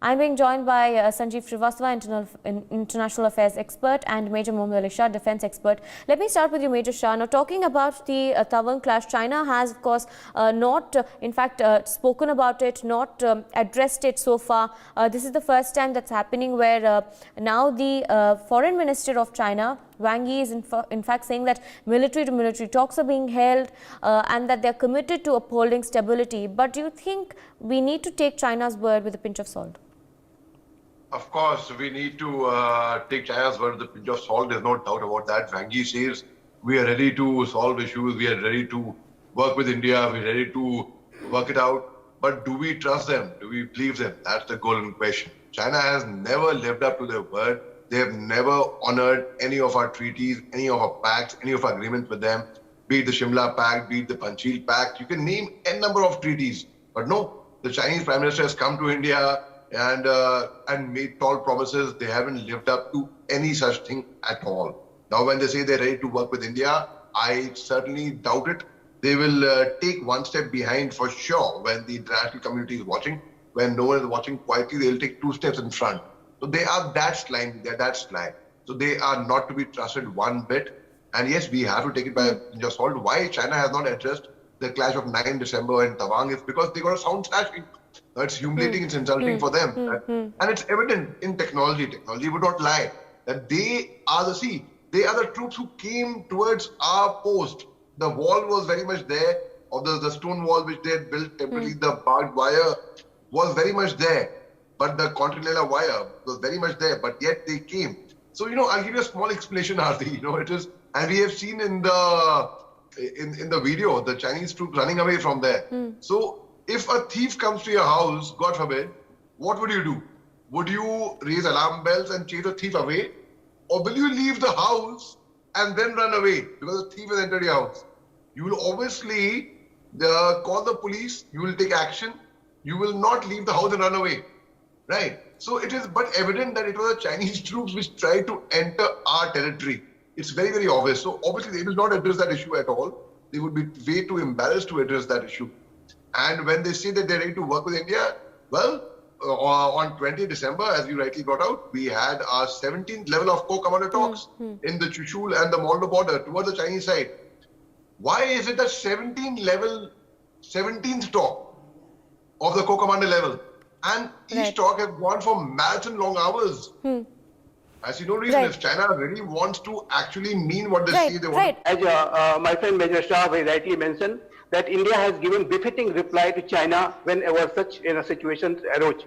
I'm being joined by Sanjeev Srivastava, international affairs expert, and Major Mohommed Shah, defense expert. Let me start with you, Major Shah. Now, talking about the Taiwan clash, China has, of course, not, in fact, spoken about it, not addressed it so far. This is the first time that's happening where now the foreign minister of China, Wang Yi, is in fact saying that military-to-military talks are being held and that they're committed to upholding stability. But do you think we need to take China's word with a pinch of salt? Of course, we need to take China's word with a pinch of salt. There's no doubt about that. Wang Yi says we are ready to solve issues. We are ready to work with India. We're ready to work it out. But do we trust them? Do we believe them? That's the golden question. China has never lived up to their word. They have never honored any of our treaties, any of our pacts, any of our agreements with them, be it the Shimla Pact, be it the Panchil Pact. You can name n number of treaties. But no, the Chinese Prime Minister has come to India and made tall promises. They haven't lived up to any such thing at all. Now, when they say they're ready to work with India, I certainly doubt it. They will take one step behind for sure when the international community is watching. When no one is watching quietly, they'll take two steps in front. So they are that slimy, they're that sly. So they are not to be trusted one bit. And yes, we have to take it by a pinch of salt. Why China has not addressed the clash of 9 December in Tawang is because they got a sound slashing. It's humiliating, it's insulting for them. And it's evident in technology. Technology would not lie. That they are the troops who came towards our post. The wall was very much there, or the stone wall which they had built temporarily, the barbed wire was very much there. But the Continental wire was very much there, but yet they came. So, I'll give you a small explanation, Aarti. It is, and we have seen in the video, the Chinese troops running away from there. So, if a thief comes to your house, God forbid, what would you do? Would you raise alarm bells and chase the thief away? Or will you leave the house and then run away because the thief has entered your house? You will obviously call the police, you will take action, you will not leave the house and run away, right? So it is but evident that it was the Chinese troops which tried to enter our territory. It's very, very obvious. So obviously they will not address that issue at all. They would be way too embarrassed to address that issue. And when they say that they're ready to work with India, well, on 20 December, as you rightly brought out, we had our 17th level of co-commander talks in the Chushul and the Moldo border towards the Chinese side. Why is it that 17th talk of the co-commander level, and each talk has gone for marathon long hours? I see no reason. If China really wants to actually mean what they say they want. As my friend Major Shah very rightly mentioned, that India has given befitting reply to China whenever such situations arose.